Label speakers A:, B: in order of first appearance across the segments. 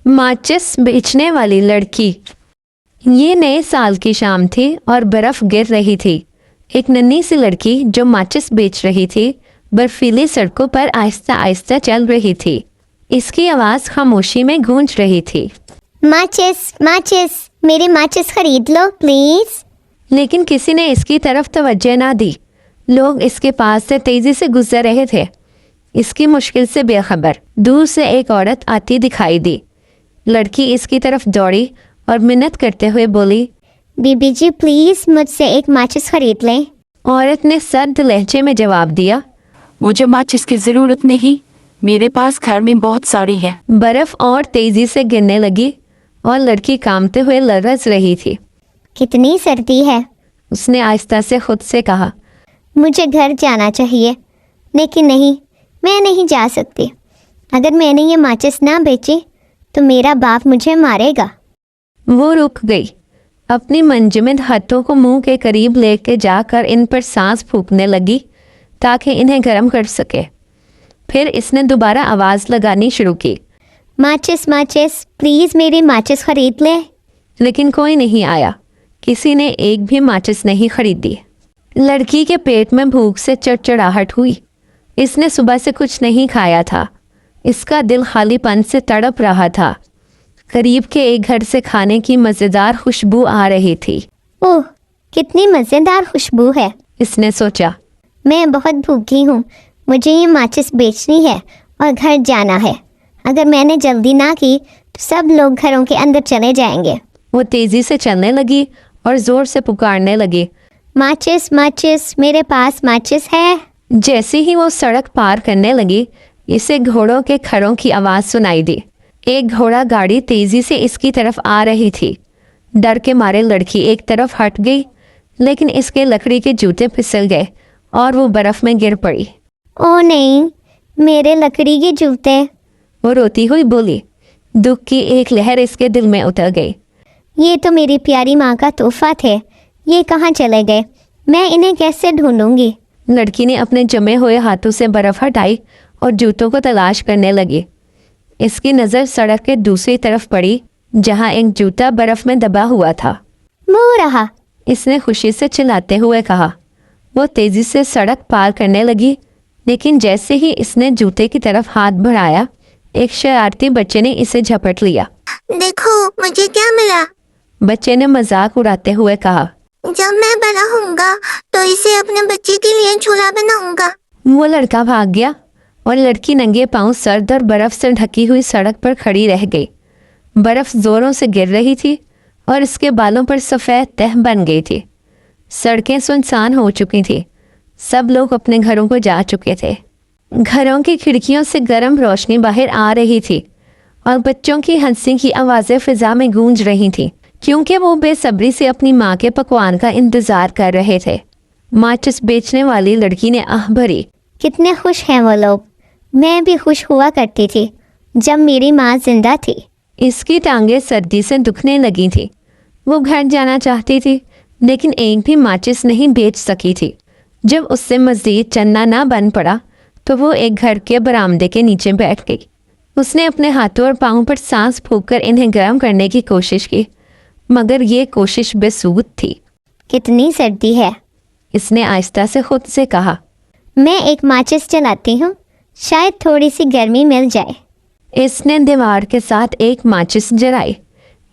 A: माचिस बेचने वाली लड़की। ये नए साल की शाम थी और बर्फ गिर रही थी। एक नन्ही सी लड़की जो माचिस बेच रही थी बर्फीली सड़कों पर आहिस्ता आहिस्ता चल रही थी। इसकी आवाज़ खामोशी में गूंज रही थी।
B: माचिस माचिस, मेरी माचिस खरीद लो प्लीज।
A: लेकिन किसी ने इसकी तरफ तवज्जो ना दी। लोग इसके पास से तेजी से गुजर रहे थे, इसकी मुश्किल से बेखबर। दूर से एक औरत आती दिखाई दी। लड़की इसकी तरफ दौड़ी और मिन्नत करते हुए बोली,
B: बीबी जी प्लीज मुझसे एक माचिस खरीद लें।
A: औरत ने सर्द लहजे में जवाब दिया,
C: मुझे माचिस की जरूरत नहीं, मेरे पास घर में बहुत सारी है।
A: बर्फ और तेजी से गिरने लगी और लड़की कांपते हुए लरज रही थी।
B: कितनी सर्दी है,
A: उसने आहिस्ता से खुद से कहा।
B: मुझे घर जाना चाहिए, लेकिन नहीं, मैं नहीं जा सकती। अगर मैंने ये माचिस ना बेची तो मेरा बाप मुझे मारेगा।
A: वो रुक गई, अपनी मंजमद हाथों को मुंह के करीब लेके जाकर इन पर सांस फूंकने लगी ताकि इन्हें गर्म कर सके। फिर इसने दोबारा आवाज़ लगानी शुरू की,
B: माचिस माचिस, प्लीज़ मेरी माचिस खरीद ले।
A: लेकिन कोई नहीं आया। किसी ने एक भी माचिस नहीं खरीदी। लड़की के पेट में भूख से चिड़चिड़ाहट हुई। इसने सुबह से कुछ नहीं खाया था। इसका दिल खालीपन से तड़प रहा था। करीब के एक घर से खाने की मज़ेदार खुशबू आ रही थी।
B: ओह, कितनी मज़ेदार खुशबू है,
A: इसने सोचा।
B: मैं बहुत भूखी हूँ, मुझे ये माचिस बेचनी है और घर जाना है। अगर मैंने जल्दी ना की तो सब लोग घरों के अंदर चले जाएंगे।
A: वो तेज़ी से चलने लगी और ज़ोर से पुकारने लगी,
B: माचिस माचिस, मेरे पास माचिस है।
A: जैसे ही वो सड़क पार करने लगी, इसे घोड़ों के खरों की आवाज़ सुनाई दी। एक घोड़ा गाड़ी तेज़ी से इसकी तरफ आ रही थी। डर के मारे लड़की एक तरफ हट गई, लेकिन इसके लकड़ी के जूते फिसल गए और वो बर्फ़ में गिर पड़ी।
B: ओह नहीं, मेरे लकड़ी के जूते।
A: वो रोती हुई बोली। दुख की एक लहर इसके दिल में उतर गई।
B: ये तो मेरी प्यारी माँ का तोहफा थे, ये कहाँ चले गए? मैं इन्हें कैसे ढूंढूंगी?
A: लड़की ने अपने जमे हुए हाथों से बर्फ़ हटाई और जूतों को तलाश करने लगी। इसकी नज़र सड़क के दूसरी तरफ पड़ी, जहाँ एक जूता बर्फ़ में दबा हुआ था।
B: वो रहा,
A: इसने खुशी से चिल्लाते हुए कहा। वो तेज़ी से सड़क पार करने लगी, लेकिन जैसे ही इसने जूते की तरफ हाथ बढ़ाया, एक शरारती बच्चे ने इसे झपट लिया।
D: देखो मुझे क्या मिला।
A: बच्चे ने मजाक उड़ाते हुए कहा,
D: जब मैं बड़ा होऊंगा तो इसे अपने बच्चे के लिए झूला बनाऊंगा।
A: वो लड़का भाग गया और लड़की नंगे पांव सर्द और बर्फ से ढकी हुई सड़क पर खड़ी रह गई। बर्फ जोरों से गिर रही थी और इसके बालों पर सफ़ेद तह बन गई थी। सड़कें सुनसान हो चुकी थी। सब लोग अपने घरों को जा चुके थे। घरों की खिड़कियों से गर्म रोशनी बाहर आ रही थी और बच्चों की हंसी की आवाज़ें फिजा में गूंज रही थीं, क्योंकि वो बेसब्री से अपनी माँ के पकवान का इंतज़ार कर रहे थे। माचिस बेचने वाली लड़की ने आह भरी।
B: कितने खुश हैं वो लोग। मैं भी खुश हुआ करती थी जब मेरी माँ जिंदा थी।
A: इसकी टांगें सर्दी से दुखने लगी थी। वो घर जाना चाहती थी, लेकिन एक भी माचिस नहीं बेच सकी थी। जब उससे मज़ीद चलना ना बन पड़ा तो वो एक घर के बरामदे के नीचे बैठ गई। उसने अपने हाथों और पाँव पर सांस फूंककर इन्हें गर्म करने की कोशिश की, मगर ये कोशिश बेसूद थी।
B: कितनी सर्दी है,
A: इसने आहिस्ता से खुद से कहा।
B: मैं एक माचिस जलाती हूँ, शायद थोड़ी सी गर्मी मिल जाए।
A: इसने दीवार के साथ एक माचिस जलाई।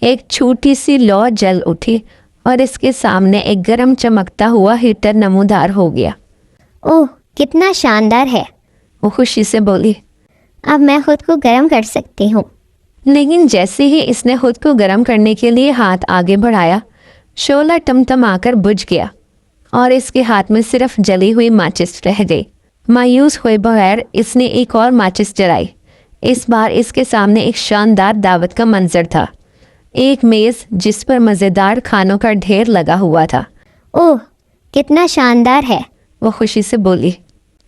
A: एक छोटी सी लौ जल उठी और इसके सामने एक गर्म चमकता हुआ हीटर नमूदार हो गया।
B: ओह, कितना शानदार है,
A: वो खुशी से बोली।
B: अब मैं खुद को गर्म कर सकती हूँ।
A: लेकिन जैसे ही इसने खुद को गर्म करने के लिए हाथ आगे बढ़ाया, शोला टमटमाकर बुझ गया और इसके हाथ में सिर्फ जली हुई माचिस रह गई। मायूस हुए बगैर इसने एक और माचिस जलाई। इस बार इसके सामने एक शानदार दावत का मंजर था। एक मेज़ जिस पर मज़ेदार खानों का ढेर लगा हुआ था।
B: ओह, कितना शानदार है,
A: वो खुशी से बोली।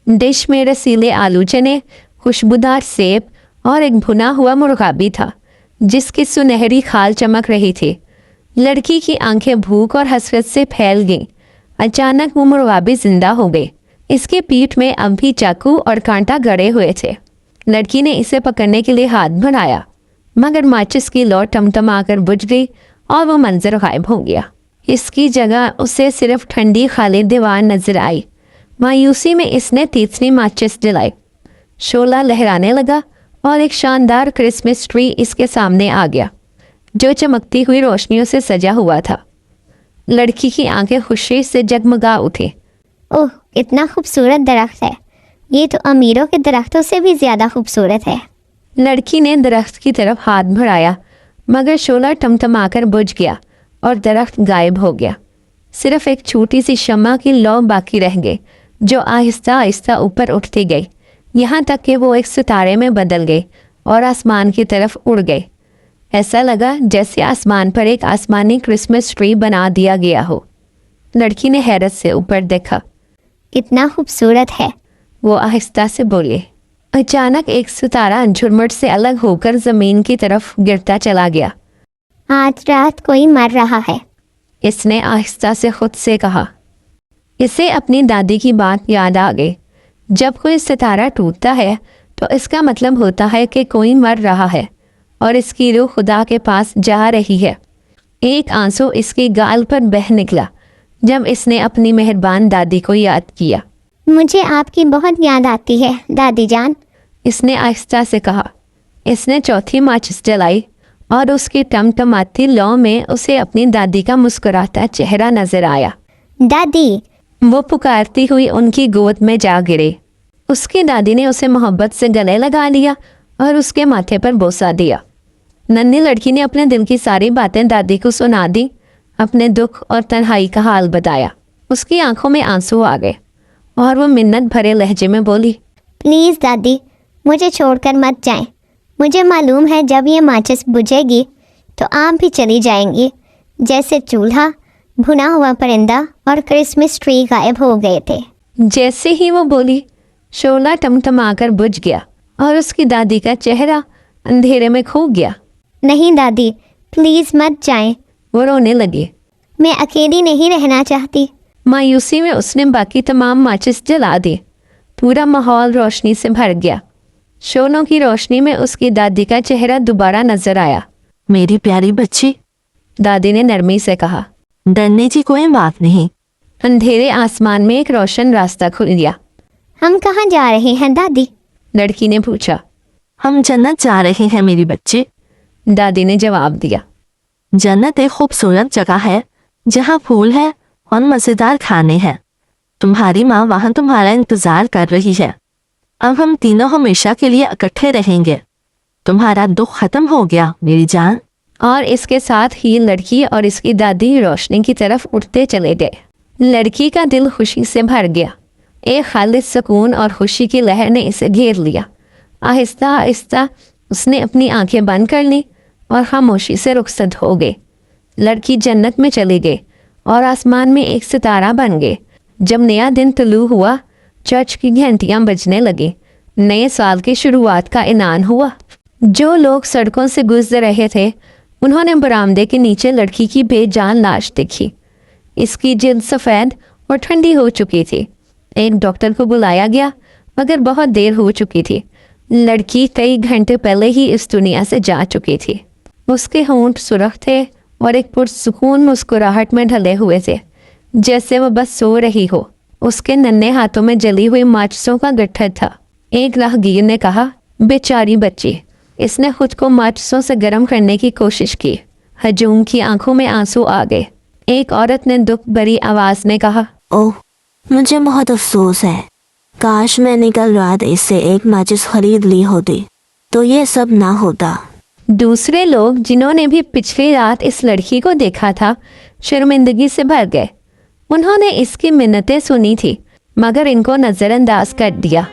A: डिश में रसीले आलू चने, खुशबूदार सेब और एक भुना हुआ मुर्गा भी था, जिसकी सुनहरी खाल चमक रही थी। लड़की की आंखें भूख और हसरत से फैल गईं। अचानक वो मुर्गा भी जिंदा हो गई। इसके पीठ में अब भी चाकू और कांटा गड़े हुए थे। लड़की ने इसे पकड़ने के लिए हाथ बढ़ाया, मगर माचिस की लौ टमटमा कर बुझ गई और वो मंजर गायब हो गया। इसकी जगह उसे सिर्फ ठंडी खाली दीवार नजर आई। मायूसी में इसने तीसरी माचिस जलाई। शोला लहराने लगा और एक शानदार क्रिसमस ट्री इसके सामने आ गया, जो चमकती हुई रोशनियों से सजा हुआ था। लड़की की आंखें खुशी से जगमगा उठी।
B: ओह, इतना खूबसूरत दरख्त है। ये तो अमीरों के दरख्तों से भी ज़्यादा खूबसूरत है।
A: लड़की ने दरख्त की तरफ हाथ बढ़ाया, मगर शोला टमटमाकर बुझ गया और दरख्त गायब हो गया। सिर्फ एक छोटी सी शम्मा की लौ बाकी रह गई, जो आहिस्ता आहिस्ता ऊपर उठती गई, यहाँ तक कि वो एक सितारे में बदल गई और आसमान की तरफ उड़ गई। ऐसा लगा जैसे आसमान पर एक आसमानी क्रिसमस ट्री बना दिया गया हो। लड़की ने हैरत से ऊपर देखा।
B: कितना खूबसूरत है।
A: वो आहिस्ता से बोली। अचानक एक सितारा झुरमुट से अलग होकर ज़मीन की तरफ गिरता चला गया।
B: आज रात कोई मर रहा है।
A: इसने आहिस्ता से खुद से कहा। इसे अपनी दादी की बात याद आ गई। जब कोई सितारा टूटता है तो इसका मतलब होता है कि कोई मर रहा है और इसकी रूह खुदा के पास जा रही है। एक आंसू इसकी गाल पर बह निकला जब इसने अपनी मेहरबान दादी को याद किया।
B: मुझे आपकी बहुत याद आती है दादी जान,
A: इसने आहिस्ता से कहा। इसने चौथी माचिस जलाई और उसकी टमटमाती लौ में उसे अपनी दादी का मुस्कुराता चेहरा नजर आया।
B: दादी।
A: वो पुकारती हुई उनकी गोद में जा गिरे। उसकी दादी ने उसे मोहब्बत से गले लगा लिया और उसके माथे पर बोसा दिया। नन्ही लड़की ने अपने दिल की सारी बातें दादी को सुना दी, अपने दुख और तन्हाई का हाल बताया। उसकी आंखों में आंसू आ गए और वो मिन्नत भरे लहजे में बोली,
B: प्लीज़ दादी, मुझे छोड़कर मत जाएं। मुझे मालूम है जब ये माचिस बुझेगी तो आप भी चली जाएंगी, जैसे चूल्हा, भुना हुआ परिंदा और क्रिसमस ट्री गायब हो गए थे।
A: जैसे ही वो बोली, शोला टमटमाकर बुझ गया और उसकी दादी का चेहरा अंधेरे में खो गया।
B: नहीं दादी, प्लीज़ मत जाएं।
A: वो रोने लगी।
B: मैं अकेली नहीं रहना चाहती।
A: मायूसी में उसने बाकी तमाम माचिस जला दी। पूरा माहौल रोशनी से भर गया। शोलों की रोशनी में उसकी दादी का चेहरा दोबारा नजर आया।
C: मेरी प्यारी बच्ची,
A: दादी ने नरमी से कहा।
C: डरने की कोई बात नहीं।
A: अंधेरे आसमान में एक रोशन रास्ता खुल गया।
B: हम कहाँ जा रहे हैं दादी?
A: लड़की ने पूछा।
C: हम जन्नत जा रहे हैं मेरी बच्ची,
A: दादी ने जवाब दिया।
C: जन्नत एक खूबसूरत जगह है जहाँ फूल है और मज़ेदार खाने हैं। तुम्हारी माँ वहाँ तुम्हारा इंतज़ार कर रही है। अब हम तीनों हमेशा के लिए इकट्ठे रहेंगे। तुम्हारा दुख खत्म हो गया मेरी जान।
A: और इसके साथ ही लड़की और इसकी दादी रोशनी की तरफ उठते चले गए। लड़की का दिल खुशी से भर गया। एक खालिद सुकून और खुशी की लहर ने इसे घेर लिया। आहिस्ता आहिस्ता उसने अपनी आंखें बंद कर ली और खामोशी से रुखसत हो गई। लड़की जन्नत में चली गई और आसमान में एक सितारा बन गए। जब नया दिन तुलू हुआ, चर्च की घंटियां बजने लगी। नए साल की शुरुआत का ऐलान हुआ। जो लोग सड़कों से गुजर रहे थे, उन्होंने बरामदे के नीचे लड़की की बेजान लाश देखी। इसकी जिल्द सफ़ेद और ठंडी हो चुकी थी। एक डॉक्टर को बुलाया गया, मगर बहुत देर हो चुकी थी। लड़की कई घंटे पहले ही इस दुनिया से जा चुकी थी। उसके होंठ सुर्ख थे और एक पुरसुकून मुस्कुराहट में ढले हुए थे, जैसे वो बस सो रही हो। उसके नन्हे हाथों में जली हुई माचिसों का गट्ठर था। एक राहगीर ने कहा, बेचारी बच्ची। इसने खुद को माचिसों से गर्म करने की कोशिश की। हजूम की आंखों में आंसू आ गए। एक औरत ने दुख भरी आवाज में कहा,
E: ओह, मुझे बहुत अफसोस है। काश मैंने कल रात इससे एक माचिस खरीद ली होती तो ये सब ना होता।
A: दूसरे लोग जिन्होंने भी पिछली रात इस लड़की को देखा था, शर्मिंदगी से भर गए। उन्होंने इसकी मिन्नतें सुनी थी, मगर इनको नज़रअंदाज कर दिया।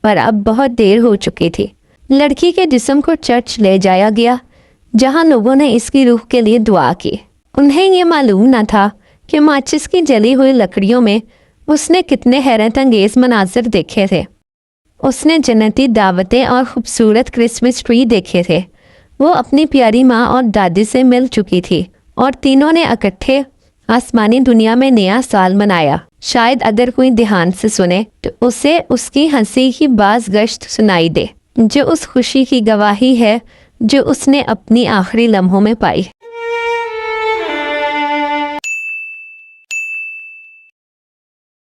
A: पर अब बहुत देर हो चुकी थी। लड़की के जिस्म को चर्च ले जाया गया, जहां लोगों ने इसकी रूह के लिए दुआ की। उन्हें ये मालूम न था कि माचिस की जली हुई लकड़ियों में उसने कितने हैरत अंगेज मनाजर देखे थे। उसने जन्नती दावतें और खूबसूरत क्रिसमस ट्री देखे थे। वो अपनी प्यारी माँ और दादी से मिल चुकी थी और तीनों ने इकट्ठे आसमानी दुनिया में नया साल मनाया। शायद अगर कोई ध्यान से सुने तो उसे उसकी हंसी की बाज़गश्त सुनाई दे, जो उस खुशी की गवाही है जो उसने अपनी आखिरी लम्हों में पाई।